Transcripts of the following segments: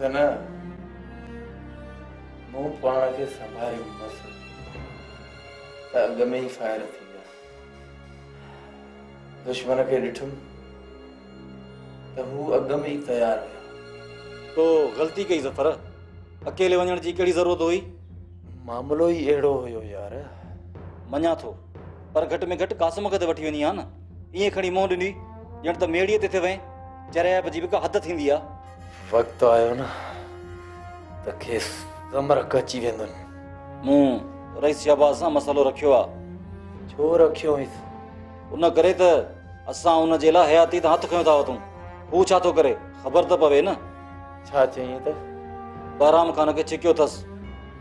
सन मूं पाण खे संभालियोमसि त अॻ में ई फायर थी वियसि। दुश्मन खे ॾिठुमि त हू अॻ में ई तयारु हुया। तो ग़लती कई ज़फ़र, अकेले वञण जी कहिड़ी ज़रूरत हुई? मामलो ई अहिड़ो हुयो यार। मञा थो, पर घटि में घटि क़ासिम खे त वठी वञी हा न। ईअं खणी मों ॾिनी ॼण त मेड़ीअ ते वएं। जरैब जी बि का हद थींदी आहे। वक़्तु आयो न त खेसि ज़मरक अची वेंदुनि। मूं रईस शहबाज़ सां मसइलो रखियो आहे। छो रखियो हुअसि? उन करे त असां उन जे लाइ हयाती त हथु खयो था वठूं। हू छा थो करे ख़बर त पवे न। छा चईं त? बहराम ख़ान खे छिकियो अथसि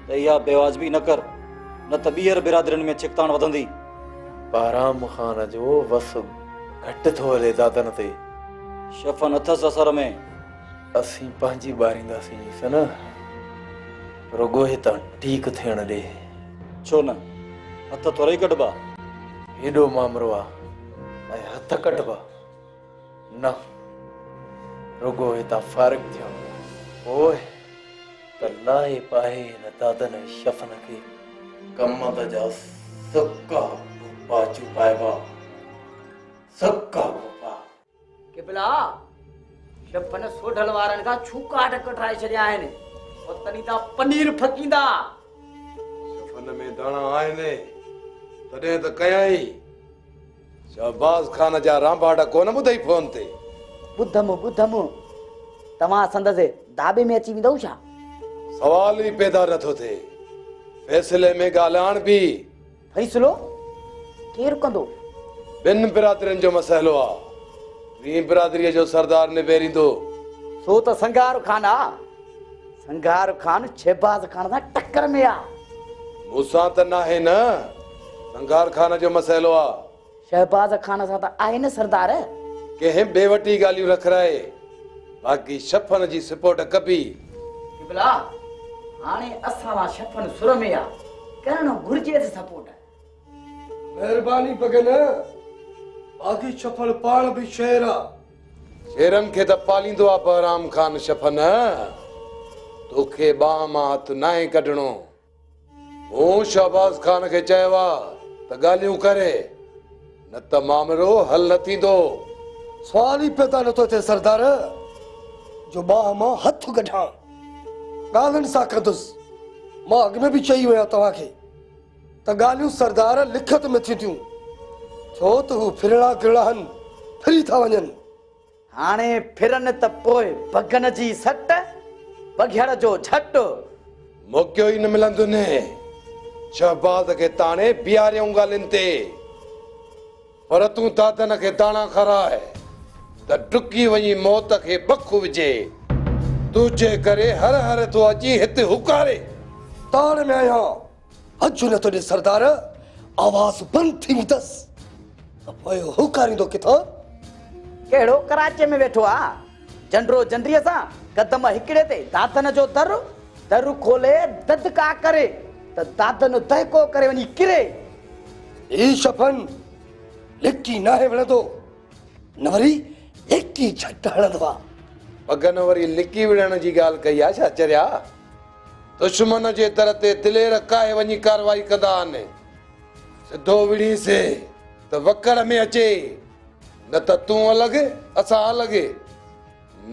त इहा बेवाजिबी न कर, न त ॿीहर बिरादरियुनि में छिकताण वधंदी। बहराम ख़ान जो वस घटि थो हले दादनि ते। शफ़न अथसि असर में। असीं पंहिंजी ॿारींदासीं सन, रुॻो हितां ठीक थियण ॾे। छो न, हथ थोरा ई कढिबा। हेॾो मामिरो आहे ऐं हथ कढिबा न, रुॻो हितां फारिग थियण पोइ त लाहे पाहे न दादनि शफ़न खे कमत जा सका पाचू पाइबा। सका पा किबला शफ़न सोढल वारनि खां छूकाट कटराए छॾिया आहिनि। तॾहिं तव्हां पनीर फकींदा। शफ़न में दाणा आहिनि तॾहिं त कयाई। शहबाज़ ख़ान जा रांबाड़ कोन ॿुधई फोन ते? ॿुधमि तव्हां संदसि दाबे में अची वेंदव छा? सवाल ई पैदा नथो थिए। फैसले में ॻाल्हाइण बि। फ़ैसिलो केरु कंदो? ॿिनि बिरादरियुनि जो मसइलो आहे। ॿी बिरादरीअ जो सरदार निबेरींदो। सो त संगार ख़ान आहे। संगार ख़ान शहबाज़ ख़ान सां टक्कर में आहे। मूंसां त नाहे न, संगार ख़ान जो मसइलो आहे। शहबाज़ ख़ान सां त आहे न सरदार। कंहिं बेवटी ॻाल्हियूं न कराए, बाक़ी शफ़न जी सपोर्ट कबी। किबला हाणे असां वां शफ़न सुर में आहे, करणो घुर्जे सपोर्ट। महिरबानी बगन, बाक़ी शफ़न पाण बि शेर आहे। शेरनि खे त पालींदो आहे बहराम ख़ान। शफ़न तोखे बाह मां हथ नाहे कढणो। मूं शहबाज़ ख़ान खे चयो आहे त ॻाल्हियूं करे, न त मामिलो हल न थींदो। सवाल ई पैदा नथो थिए सरदार जो बाह मां हथ कढां। ॻाल्हियुनि सां कंदुसि। मां अॻ में बि चई वियो तव्हांखे त ॻाल्हियूं सरदार लिखत में थींदियूं, छो त हू फिरणा किरणाहनि फिरी था वञनि। हाणे फिरनि त पोइ बगन जी सट, बघियड़ जो झट। मौक़ो ई न मिलंदुनि। शहबाज़ खे ताणे बीहारियऊं ॻाल्हियुनि ते, पर तूं दादन खे दाणा खाराए त डुकी वञी मौत खे बखु विझे। तुंहिंजे करे हर हर तो अची हिते हुकारे। ताण में आहियां, अचु नथो ॾे सरदार। आवाज़ बंदि थी वेंदसि त पोइ हुकारींदो किथां? कहिड़ो कराचे में वेठो आहे? जंडरो जंडरीअ सां कदम हिकिड़े ते दादन जो दर खोले ददका करे त दादन दहको करे वञी किरे। ई शफ़न लिकी नाहे वणंदो, न वरी लिकी झट हणंदो आहे। बगन वरी लिकी विढ़ण जी ॻाल्हि कई आहे छा चरिया? दुश्मन जे दर ते दिलेर काहे वञी कारवाई कंदा आहिनि। सिधो विढ़ीसे त वकड़ में अचे, न त तूं अलॻि असां अलॻि,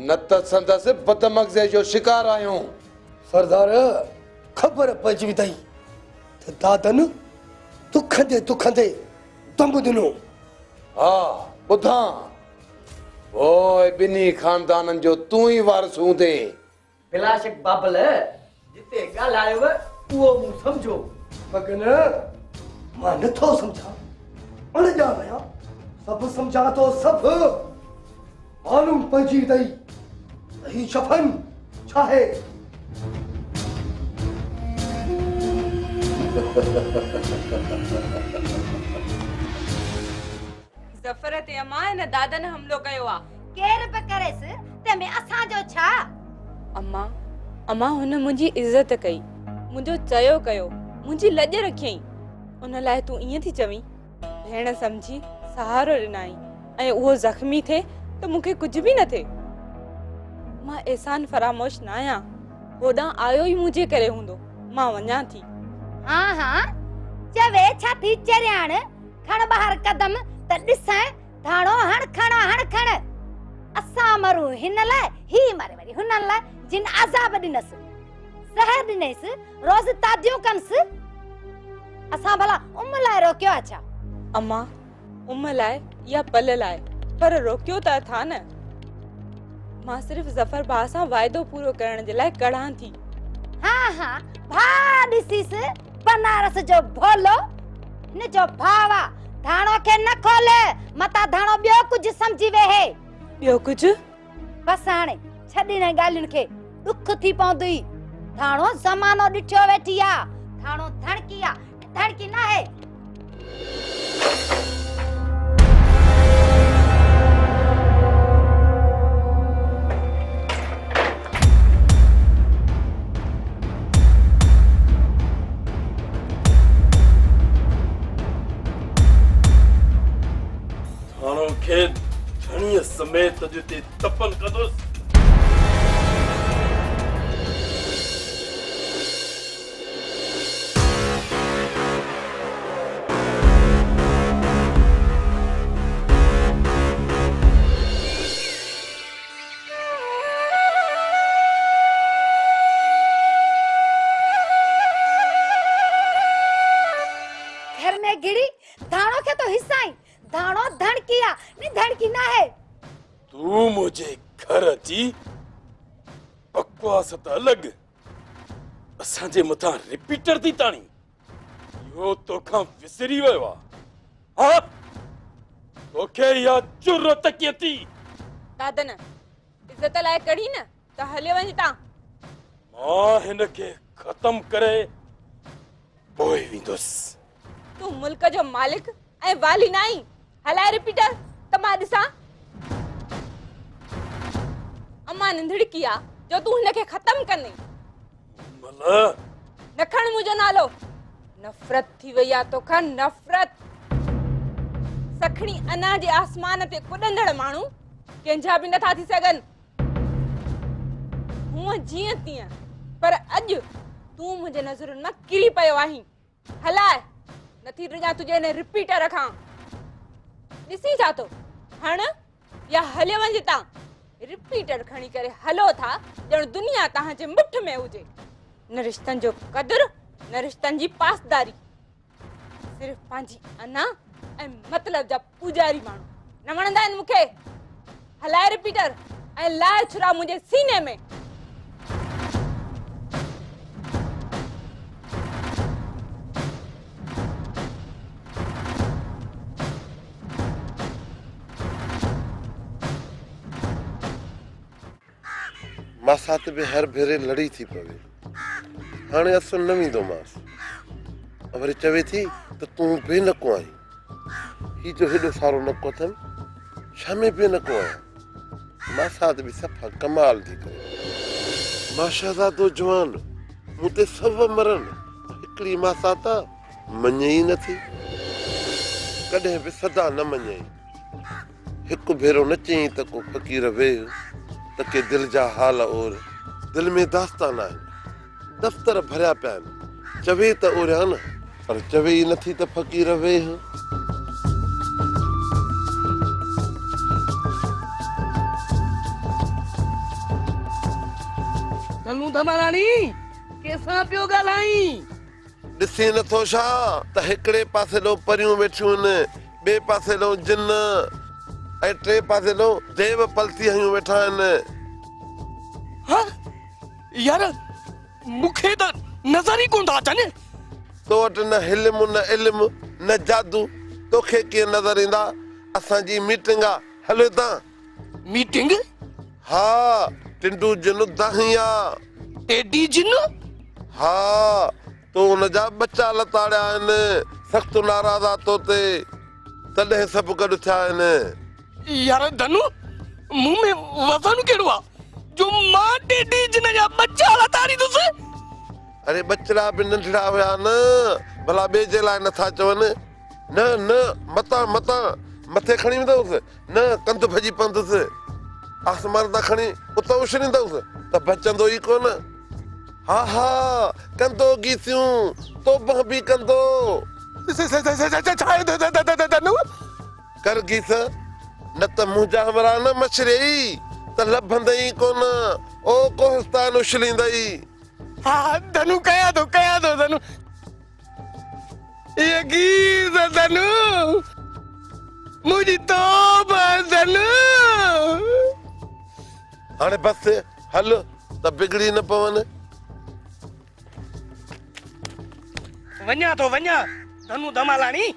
न त संदसि बदमग़ज़े जो शिकार आहियूं। सरदार ख़बर पइजी वई अथई त दादन दुखंदे दम ॾिनो। हा ॿुधां, पोइ ॿिन्ही ख़ानदाननि जो तूं ई वारस हूंदे। बिलाशक बाबल जिते ॻाल्हायो उहो मूं सम्झो। बगन मां नथो सम्झां, अणॼाण आहियां, सभु सम्झां थो सभु। मालूम पइजी वई त ही शफ़न छा आहे। ज़फ़र ते अमां न दादन हमलो कयो आहे। केर पे करेसि तंहिंमें असांजो छा? अमां हुन मुंहिंजी इज़त कई, मुंहिंजो चयो कयो, मुंहिंजी लॼ रखियईं। उन लाइ तूं ईअं थी चवीं? भेण सम्झी सहारो ॾिनाई ऐं उहो ज़ख़्मी थिए त मूंखे कुझु बि न थिए। मां एहसान फरामोश न आहियां। होॾां आयो ई मुंहिंजे करे हूंदो, मां वञां थी। हाँ हाँ चवे छा थी चरियाण खण ॿाहिरि कदम त ॾिसां धाणो हण खण असां मरूं हिन लाइ ही मरे वरी हुननि लाइ जिन अज़ाब ॾिनसि ज़हर ॾिनसि रोज़ तादियूं कंसि असां भला उम लाइ रोकियो आहे छा? अम्मा उम लाइ या पल लाइ, पर रोकियो त था न। मां सिर्फ़ ज़फर भाउ सां वाइदो पूरो करण जे लाइ कढ़ां थी। हाँ हाँ भाउ ॾिसीसि बनारस जो भोलो हिन जो भावा धाणो खे न खोले मता धाणो ॿियो कुझु सम्झी वेहे। ॿियो कुझु? बस हाणे छॾी न ॻाल्हियुनि खे दुख थी पवंदी। धाणो ज़मानो ॾिठो वेठी आ, धाणो धड़की आ, धड़की न आहे। थाणो खे धणीअ समेत जिते तपन कंदुसि। घर में गिड़ी धाणो खे तो हिस्सा ही धाणो धड़की आ नहीं धड़की ना है। तू मुझे घर अची बकवास त अलॻि असांजे मथां रिपीटर थी ताणी। इहो तोखां विसरी वियो आहे। हा तोखे इहा जुरत कीअं थी? दादन इज़त लाइ कढ़ी न त हलियो वञ तां। मां हिन खे ख़तम करे पोइ वेंदुसि। तू मुल्क जो मालिक ऐं वाली न आहीं। हलाए रिपीटर त मां ॾिसां। अम्मा निंदड़की आ जो तू हिन खे ख़तम कंदे। मला न खण मुंहिंजो नालो। नफ़रत थी वई आहे तोखां, नफ़रत। सखणी अना जे आसमान ते कुॾंदड़ माण्हू कंहिंजा बि नथा थी सघनि। हूअं जीअं तीअं, पर अॼु तूं मुंहिंजे नज़रुनि मां किरी पियो आहीं। हलाए नथी ॾिजां तुंहिंजे हिन रिपीटर खां। ॾिसी छा थो हण या हलियो वञ तां। रिपीटर खणी करे हलो था ॼण दुनिया तव्हांजे मुठ में हुजे। न रिश्तनि जो क़दुरु न रिश्तनि जी पासदारी। सिर्फ़ पंहिंजी अना ऐं मतलब जा पूजारी माण्हू न वणंदा आहिनि मूंखे। हलाए रिपीटर ऐं लाए छुरा मुंहिंजे सीने में। मां साथ बि हर भेरे लड़ी थी पवे। हाणे असुल न वेंदोमांसि। वरी चवे थी त तूं बेनको आहीं। ही जो हेॾो सारो नको अथमि छा में बेनको आहियां। मां साथ बि सफ़ा कमाल थी करे। मां शहज़ादो जवान मूं ते सभ मरनि हिकिड़ी मां साथ मञे ई नथी। कॾहिं बि सदा न मञे। हिकु भेरो न चई त को फ़क़ीर वेह त के दिल जा हाल और दिल में दास्तान आहिनि। दफ़्तर भरिया पिया आहिनि। चवे त ओरिया न पर चवे ई नथी त फ़क़ीर वेह। चलूं था महाराणी केसां पियो ॻाल्हाई? ॾिसी नथो छा त हिकिड़े पासे ॾो परियूं वेठियूं आहिनि, ॿिए पासे ॾो जिन ऐं टे पासे ॾो देव पलती हयूं वेठा आहिनि। हाँ यार मूंखे त नज़र ई कोन था अचनि। तो वटि न हिल्म न इल्म न जादू। तोखे कीअं नज़र ईंदा? असांजी मीटिंग आहे हलो तां। मीटिंग? हा टिंडू जिन दाही आहे। एडी जिन? हा तो हुनजा बच्चा लताड़िया आहिनि। सख़्तु नाराज़ आहे तो ते तॾहिं सभु गॾु थिया आहिनि। यार धनु मुंह में वज़न केड़ो आ जो मां टेडी जिन जा बच्चा लताड़ी दुस। अरे बचड़ा बि नंढड़ा हुया न भला ॿिए जे लाइ नथा चवनि। न न मता मता मथे खणी वेंदुसि न कंध भॼी पवंदुसि। आसमान ता खणी उतां उछलींदुसि त बचंदो ई कोन। हा हा कंदो गीसियूं तोबा बि कंदो। कर गीस न त मुंहिंजा हमरा न मछरई त लभंदई कोन ओ कोहिस्तान उछलींदई। हा धनु कया तो धनु ये गीत धनु मुझी तौबा धनु। हाणे बस हल त बिगड़ी न पवन। वञा तो वञा धनु धमालाणी।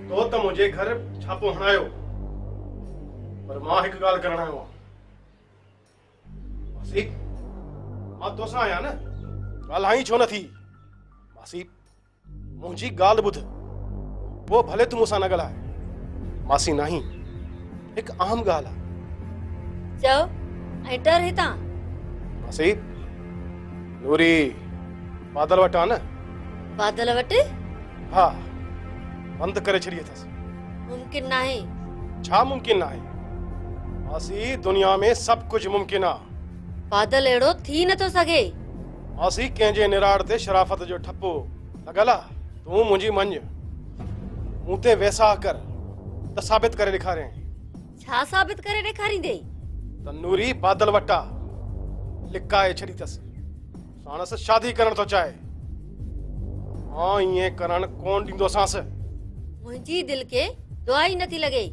तो त मुझे घर छापो हणायो पर मां हिकु ॻाल्हि करण आयो मासी। मां तोसां आहियां न ॻाल्हाई छो न थी। मासी मुंहिंजी ॻाल्हि ॿुध वो भले तूं मूंसां न ॻाल्हाए मासी नहीं हिकु अहम ॻाल्हि आहे। चओ ऐं टर हितां। मासी नूरी बादल वटि आहे न। बादल वटि हा बंदि करे छॾी अथसि। मुमकिन नाहे। छा मुमकिन नाहे मासी दुनिया में सब कुछ मुमकिन आहे। बादल अहिड़ो थी नथो सघे। मासी कंहिंजे निराड़ ते शराफत जो ठप्पो लॻल आहे। तूं मुंहिंजी मञ मूं ते वैसा कर त साबित करे ॾेखारियईं। छा साबित करे ॾेखारींदे? त नूरी बादल वटा लिकाए छॾी अथसि साणसि शादी करण थो चाहे। मां ईअं करण कोन ॾींदोसांसि। मुंहिंजी दिलि खे दुआ ई नथी लॻे।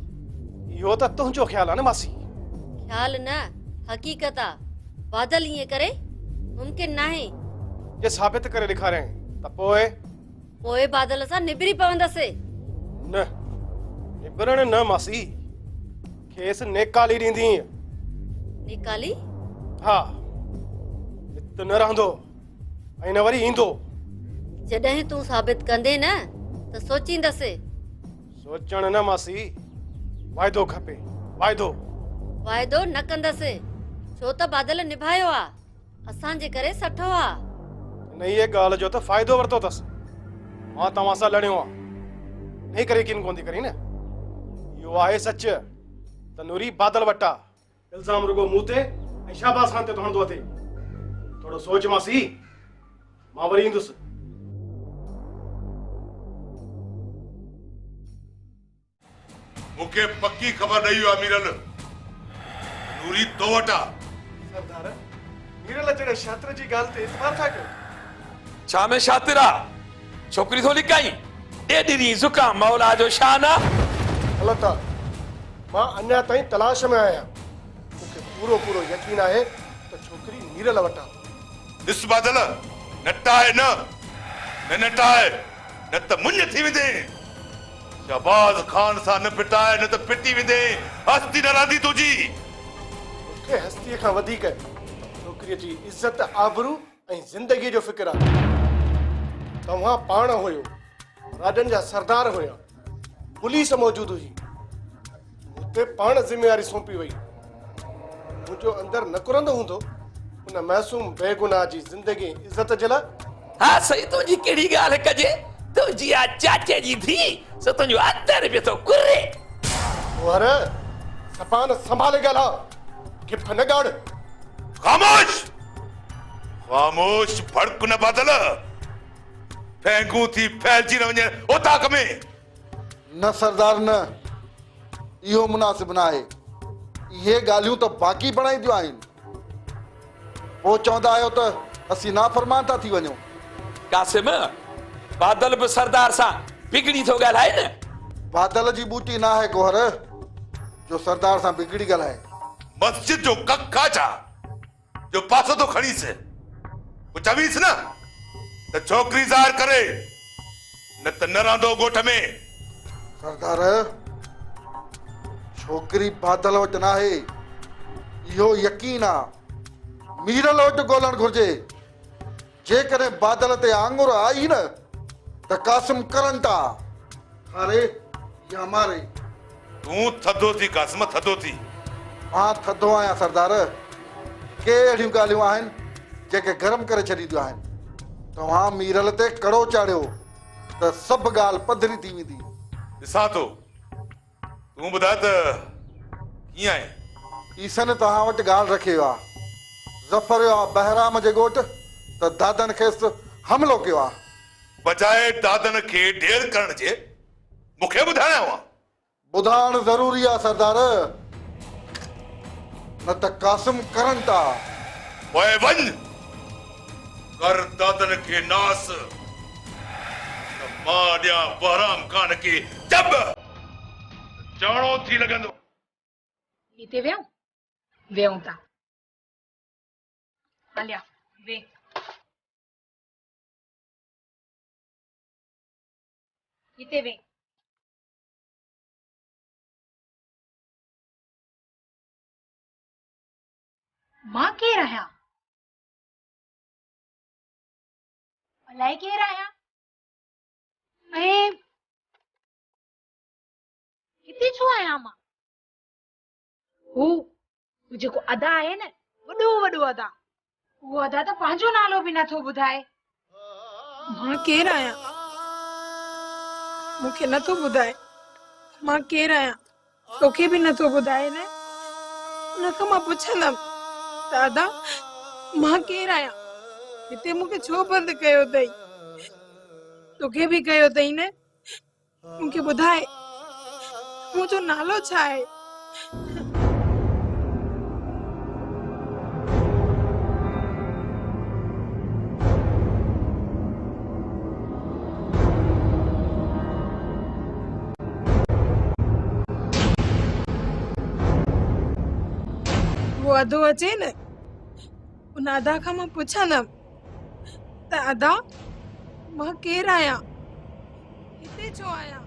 इहो त तुंहिंजो ख्यालु आहे न मासी। ख्याल न हक़ीक़त आहे। बादल ईअं करे मुमकिन नाहे। जे साबित करे ॾेखारियईं त पोइ बादल सां निबिरी पवंदसि। न निबरण न मासी खेसि नेकाली ॾींदी। निकाली? हा हिते न रहंदो ऐं न वरी ईंदो। जॾहिं तूं साबित कंदे न त सोचींदसि। सोचण न मासी वाइदो खपे वाइदो। वाइदो न कंदसि छो त बादल निभायो आहे असांजे करे सठो आहे। न इहे ॻाल्हि जो त फ़ाइदो वरितो अथसि। मां तव्हां सां लड़ियो आहे इन करे यकीन कोन थी करी न। इहो आहे सच त नूरी बादल वटा इल्ज़ाम रुगो मूं ते ऐं शाहबाज़ खान ते हणंदो अथे। थोरो सोच मासी मां वरी ईंदुसि। मूंखे पक्की ख़बर ॾेई आहे मीरल नूरी तो वटा। सरदार मीरल जहिड़े शातिर जी ॻाल्हि ते एतबार था कयो। छा में शातिर आहे छोकिरी थो लिकाई एॾी ज़ुकाम मौला जो शान आहे। ग़लति आहे। मां अञा ताईं तलाश में आहियां। मूंखे पूरो यकीन आहे त छोकिरी मीरल वटा। ॾिस बादल नटाए न नटाए न त मुंझ थी वेंदे। शहबाज खान सां न पिटाए न त पिटी वेंदे। हस्ती न रहंदी तुंहिंजी। मूंखे हस्तीअ खां वधीक छोकिरीअ जी इज़त आबरू ऐं ज़िंदगी जो फ़िक्र आहे। तव्हां पाण हुयो राजन जा सरदार हुया पुलिस मौजूद हुई मुझे पाण जिम्मेवारी सौंपी वई। मुझो अंदर न कुरंदो हूंदो उन मासूम बेगुनाह जी जिंदगी इज्जत जे लाइ। हाँ सही तुझी केड़ी गाल कजे तुझी आ चाचे जी थी सो तुझो अंदर भी तो कुरे। और सपान संभाले गला गिफ न गाड़। खामोश खामोश भड़क न बादल फेंकू थी फैलजी न वञे ओताक में। न सरदार न इहो मुनासिब न आहे। इहे ॻाल्हियूं त बाक़ी बणाईंदियूं आहिनि। पोइ चवंदा आहियो त असीं नाफ़रमान था थी वञूं। कासिम बादल भी सरदार सां बिगड़ी थो ॻाल्हाए न। बादल जी बूटी न आहे कोहर जो सरदार सां बिगड़ी ॻाल्हाए। मस्जिद जो कखा छा जो पासो तो खणीस वो चवीस न त छोकरी ज़ाहिर करे न त न रहंदो गोठ में। सरदार छोकरी बादल वटि न आहे इहो यकीन आहे। मीरल वटि ॻोल्हणु घुर्जे। जेकॾहिं बादल ते आङुर आई न त कासिम करंट आहे खारे या मारे। तूं थधो थी कासिम थधो थी। मां थधो आहियां सरदार। के अहिड़ियूं ॻाल्हियूं आहिनि जेके गरम करे छॾींदियूं आहिनि। तव्हां मीरल ते कड़ो चाढ़ियो त सभु ॻाल्हि पधरी थी वेंदी। ॾिसां थो, तूं ॿुधाए त कीअं आहे? ईसन तव्हां वटि ॻाल्हि रखियो आहे। ज़फर वियो आहे बहराम जे ॻोठ त दादन खेसि हमिलो कयो आहे। बजाए दादन खे ढेर करण जे मूंखे ॿुधाइणो आहे। ॿुधाइण ज़रूरी आहे सरदार, न त कासिम करनि था। पोइ वञ कर दादन खे नास, मां ॾियां बहराम खान खे जब जाणो थी लॻंदो। हिते वेहूं था। हलिया वे। हिते वे। मां केर आहियां? अलाए केर आहियां? ऐं हिते छो आहियां मां? हू जेको अदा आहे न, वॾो अदा, उहो अदा त पंहिंजो नालो बि नथो ॿुधाए। मां केर आहियां? मूंखे नथो ॿुधाए मां केर आहियां। तोखे बि नथो ॿुधाए न। उनखां मां पुछंदमि दादा मां केर आहियां? हिते मूंखे छो बंदि कयो अथई? तोखे बि कयो अथई न। मूंखे ॿुधाए मुंहिंजो नालो छा आहे? वो अदो अचे न, उन अदा खां मां पुछंदमि त अदा मां केर आहियां? हिते छो आहियां?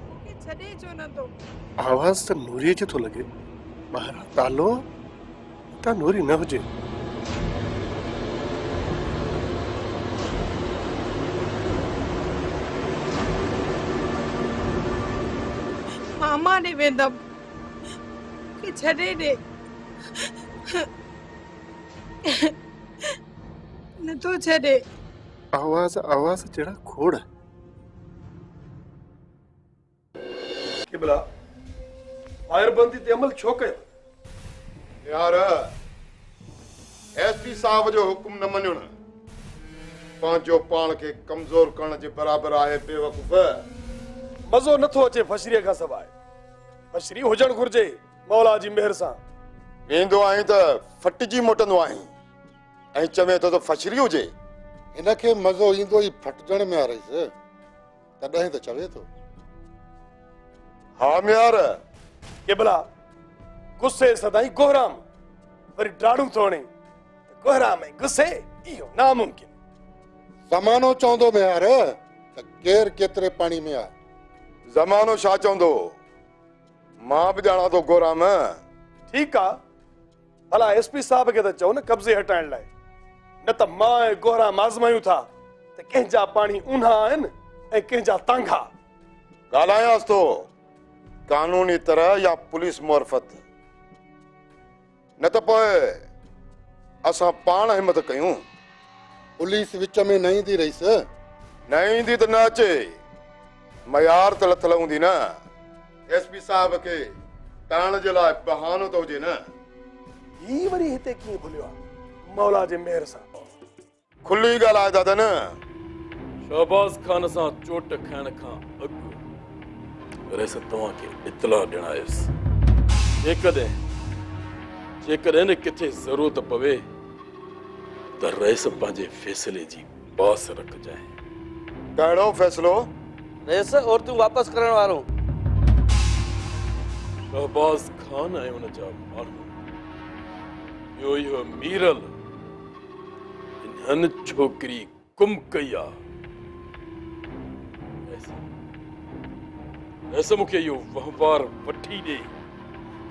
मूंखे छॾे छो नथो? आवाज़ त नूरीअ जो थो लॻे। ॿाहिरां तालो त नूरी न हुजे। मामा ॾे वेंदमि, मूंखे छॾे ॾे। नथो छॾे। आवाज़ जहिड़ा खोड़। किबला फायरबंदी ते अमल छो कयो? यार एसपी साहब जो हुकुम न मञो न पंहिंजो पाण खे कमज़ोर करण जे बराबरि आहे बेवकूफ़। मज़ो नथो अचे फशरीअ खां सवाइ। फशरी हुजण घुर्जे मौला जी मेहर सां। वेंदो आहीं त फटिजी मोटंदो आहीं ऐं चवे थो त फशरी हुजे। हिनखे मज़ो ईंदो ई फटजण में आहे रईस, तॾहिं त चवे थो। हा मियार किबला गुस्से सदाई कोहराम, वरी ॾाढू थो वणे कोहराम ऐं गुस्से इहो नामुमकिन। ज़मानो चवंदो मियार त केर केतिरे पाणी में आहे। ज़मानो छा चवंदो? मां बि ॼाणा थो गोराम। ठीकु आहे, भला एसपी साहब खे त चओ न कब्ज़े हटाइण लाइ, न त मां ऐं गोराम आज़मायूं था त कंहिंजा पाणी ऊन्हा आहिनि ऐं कंहिंजा तांघा। ॻाल्हायांसि थो कानूनी तरह या पुलिस मुआरफत, न त पोइ असां पाण हिमत कयूं। पुलिस विच में न ईंदी रईस। न ईंदी त न अचे, मयार त लथल हूंदी न। एसपी साहब खे ताण जे लाइ बहानो त हुजे न। ही वरी हिते कीअं भुलियो आहे मौला जे मेहर सां? खुली ॻाल्हाए दादा न। शहबाज खान सां चोट खाइण खां अॻु रईस तव्हांखे इतला ॾिणायुसि, जेकॾहिं न किथे ज़रूरत पवे त रईस पंहिंजे फ़ैसिले जी बास रखजांइ। कहिड़ो फ़ैसिलो? रईस औरतूं वापसि करण वारो। शहबाज खान ऐं हुन जा माण्हू, ॿियो इहो मीरल हिन छोकिरी गुम कई आहे। ऐसे मूंखे इहो वहिंवार वठी ॾे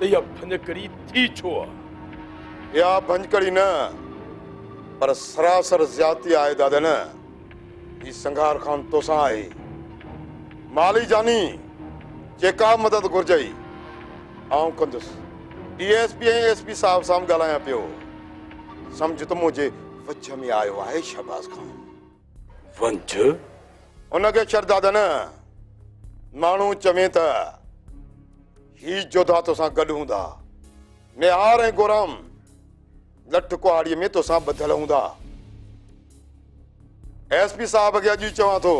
त इहा भंजकड़ी थी छो आहे? इहा भंजकड़ी न पर सरासर ज़्यादती आहे दादा न। ही संघार खान तोसां आहे। माली जानी जेका मदद घुर्जई आऊं कंदुसि। डीएसपी ऐं एसपी साहब सां ॻाल्हायां पियो। सम्झ त मुंहिंजे वच में आयो आहे शहबाज खान। वंझ? उनके शहजादा न मानू चवे त ही जोधा तोसां गॾु हूंदा निहार ऐं गोराम लठ कुहाड़ीअ में तोसां ॿधल हूंदा। एसपी साहब खे अॼु चवां थो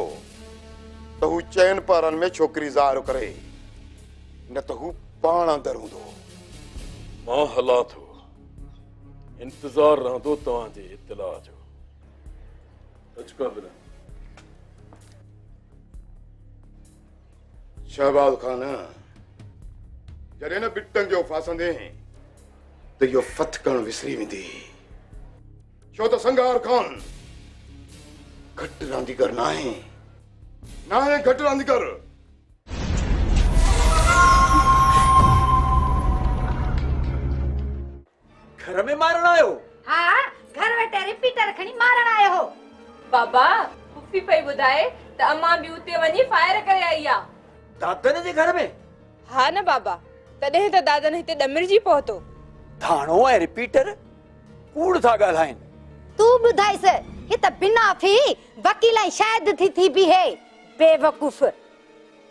त हू चइनि पारनि में छोकिरी ज़ाहिर करे न त हू पाण अंदरि हूंदो। मां हलां थो, इंतज़ार रहंदो तव्हांजे इत्तला जो। अचका बिना शहबाज खान जॾहिं न बिटनि जो फासंदे त इहो फत करणु विसरी वेंदी, छो त संगार खान घटि रांदीगर न आहे घटि रांदीगर। घर में मारण आयो? हाँ, घर वेठे रिपीटर खणी मारण आयो हो। बाबा पुफी पई ॿुधाए त अम्मा बि उते वञी फायर करे आई आ। दादन जे घर में? हा न बाबा, तॾहिं त दादन हिते ॾमिरजी पहुतो। थाणो ऐं रिपीटर कूड़ था ॻाल्हाइनि। तू ॿुधाइस, ही त बिना फी वकील ऐं शायद थी बि है बेवकूफ़।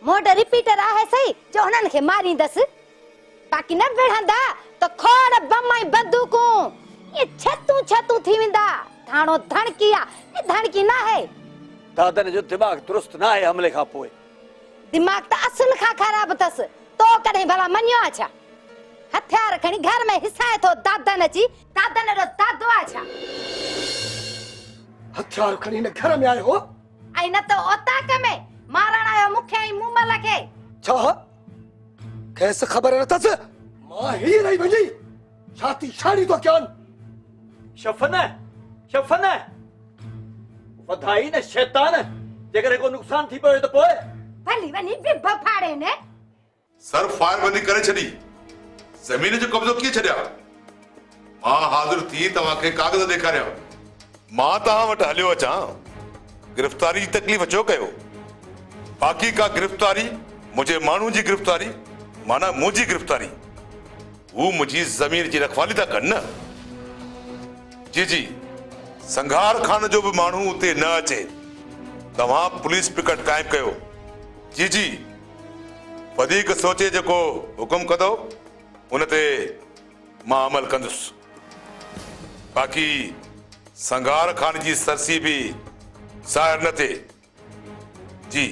मोड रिपीटर आहे सही जो हुननि खे मारींदसि, बाक़ी न विढ़ंदा त खोड़ बम ऐं बंदूकूं ये छतू थी वेंदा। थाणो धणकी आ, ये धणकी न आहे। दादन जो दिमाग़ दुरुस्त न आहे हमले खां पोइ। दिमाग़ त असुल खां ख़राब अथसि। तो कॾहिं भला मञियो आहे छा? हथियार खणी घर में हिसाए थो दादन अची, दादन जो दादो आहे छा? हथियार खणी न घर में आयो हो ऐं न त ओताक में मारण आयो मूंखे ऐं मूमल खे। छा कैसे ख़बर न अथसि मां ही रही वञी छाती छाड़ी तो कयां। शफन वधाई न शैतान, जेकर को नुक़सान थी पियो त पोइ भली वञी बिभ फाड़े ने। सर फायर बंदी करे छड़ी, जमीन जो कब्जो किए छड़िया। मां हाजिर थी तव्हां खे कागज़ ॾेखारिया। मां तव्हां वटि हलियो अचां, गिरफ़्तारी जी तकलीफ़ छो कयो? बाक़ी का गिरफ़्तारी मुंहिंजे माण्हू जी गिरफ़्तारी माना मुंहिंजी गिरफ़्तारी, हू मुंहिंजी ज़मीन जी रखवाली था कनि न। जी संघार खान जो भी माण्हू उते न अचे, तव्हां पुलिस पिकट कायम कयो। जी वधीक सोचे जेको हुकुम कंदो उन ते मां अमल कंदुसि। बाक़ी संघार खान जी सरसी भी ज़ाहिर न थिए। जी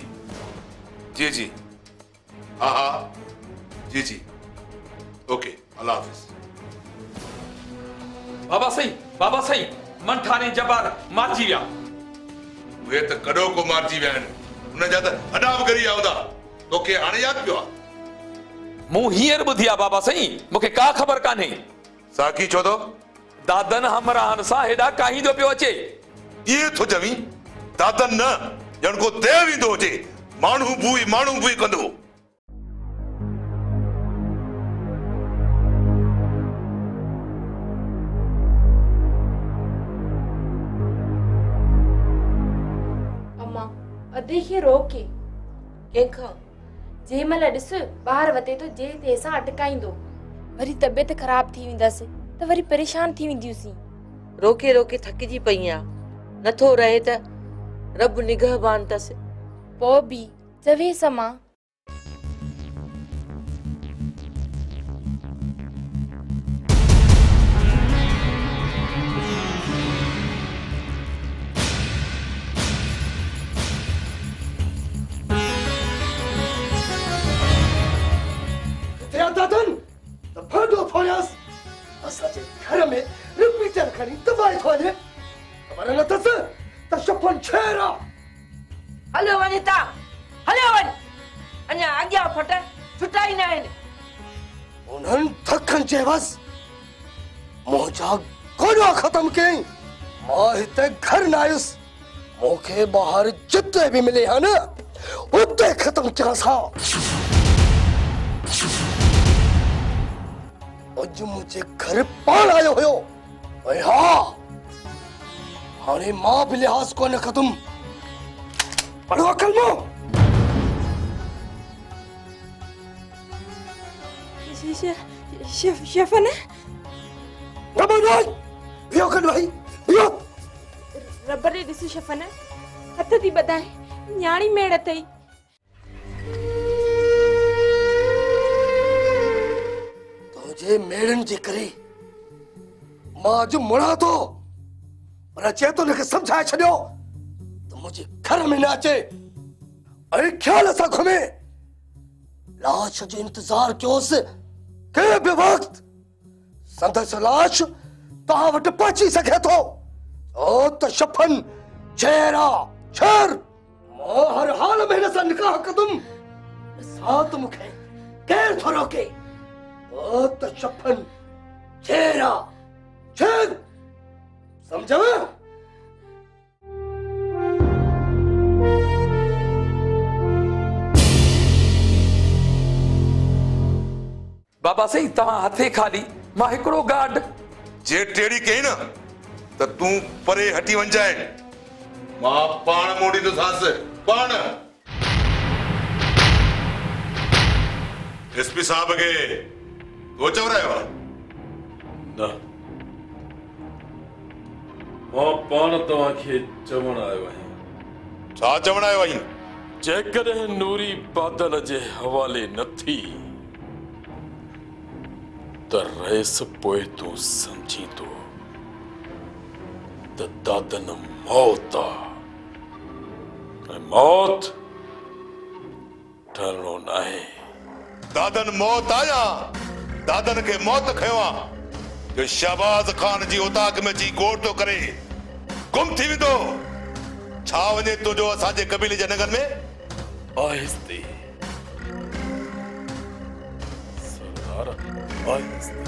हा जी ओके, अल्लाह हाफ़िज़। बाबा सही मंठाने जबार मारजी विया। वे त कॾो को मारजी विया आहिनि, उन जा त अॾा बि ॻरी आउदा। तोखे हाणे यादि पियो आहे? मूं हींअर ॿुधी आहे बाबा सही, मूंखे का ख़बर कान्हे। साकी छो थो? दादन हमराहन सां हेॾा काहींदो पियो अचे। इहे थो चवीं? दादन न, ॼण को देव ईंदो हुजे, माण्हू बुई कंदो। अधे रोके कंहिंखां जे महिल ॾिस ॿाहिरि वते तो जे ते असां अटकाईंदो, वरी तबियत ख़राब थी वेंदसि त वरी परेशान थी वेंदियूंसीं। रोके रोके थकिजी पई आ, नथो रहे त रब निगहबान अथसि। पोइ बि चवे समा दादन त फडो फोड़ियास असांजे घर में रिपीटर खणी दबाए थो वञे। ख़बर न अथसि त शफन छेर आहे। हलियो वञे ता, हलियो वञ, अञा अॻियां फट छुटा ई न आहिनि। उन्हनि थकनि चयवसि मुंहिंजा गोॾा ख़तम कयईं, मां हिते घर न आयुसि, मूंखे ॿाहिरि जिते बि मिले हा न उते ख़तम कयांसि हा। अॼु मुंहिंजे घर पाण आयो हुयो ऐं हा हाणे मां बि लिहाज़ कोन ख़तम। पढ़ो कलमो। शफन भियो कन भाई भियो। रबर ॾिस शफन, हथ थी ॿधाए न्याणी मेड़ अथई। तुझे मेड़न जे करे मां अॼु मुड़ा थो, पर अचे तो हुनखे सम्झाए छॾियो त मुंहिंजे घर में न अचे ऐं ख्याल सां घुमे। लाश जो इंतजार कयोसि, के बि वक़्त संदसि लाश तव्हां वटि पहुची सघे थो। ओ त शफन चेहरा छर मां हर हाल में हिन सां निकाह कंदुमि। साथ मूंखे केरु थो रोके। ओ त शफन चेहरा छर समझव। बाबा सही तव्हां हथे खाली मां हिकिड़ो गार्ड जे टेड़ी कई न त तूं परे हटी वञजाए। मां पाण मोड़ींदोसांस पाण। एसपी साहब खे तो चवरायो न मां पाण तव्हांखे चवण आयो आहियां। छा चवण आयो आहीं? जेकॾहिं नूरी बादल जे हवाले न थी त रहिस पोइ तूं समझी तो त दादन मौत आ। मौत टलणो नाहे। दादन मौत आया, दादन के मौत खयो आ जो शहबाज खान जी उताक में अची गोड़ तो करे गुम थी वेंदो। छा वञे तुंहिंजो असांजे कबीले जे नगर में? आहिस्ते सरदार आहिस्ते।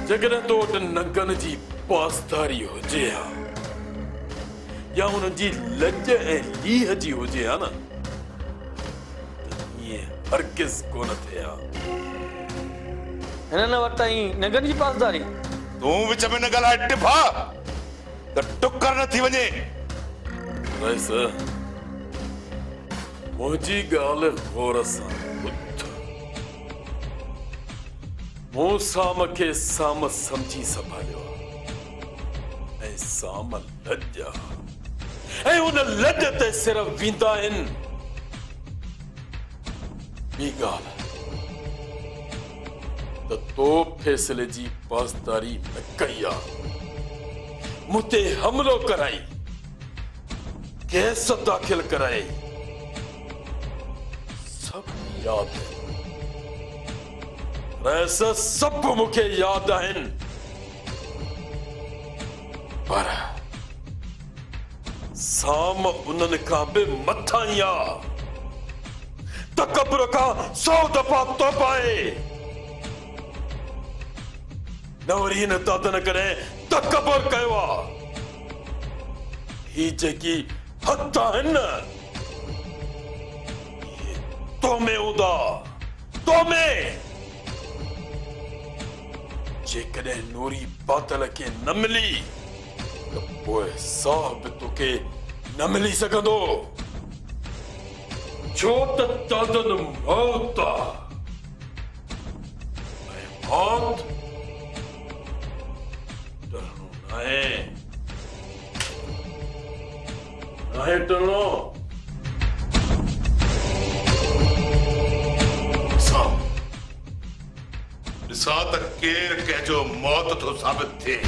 जेकॾहिं तो वटि नंगन जी पासदारी हुजे हा या उन्हनि जी लज ऐं लीह जी हुजे हा न त ईअं हरगिज़ कोन थिए हा। हिननि वटि ऐं नगन जी पासदारी। तूं विच में न ॻाल्हाए टिफा त टुकर न थी वञे। रईस मुंहिंजी ॻाल्हि गौर सां ॿुध। मूं साम खे साम समझी संभालियो ऐं साम लज ऐं उन लज ते सिर वेंदा आहिनि। ॿी ॻाल्हि त तो फैसले जी पासदारी न कई आहे। मूं ते हमलो कराई, केस दाख़िल कराए, सब याद है। ऐसा सब मूंखे याद आहिनि, पर साम उन्हनि खां बि मथां ई आहे। तकबर खां 100 दफ़ा तौबा आहे। न वरी हिन दादन कॾहिं तकबर कयो आहे। ही जेकी हद आहिनि न तो में हूंदा, तो में। जेकॾहिं नूरी बादल खे न मिली त पोइ साहब तोखे न मिली सघंदो। छो त दादन मौत आहे। मौत टलणो नाहे, नाहे टलणो। ॾिसां त केरु कंहिंजो मौत थो साबित थिए।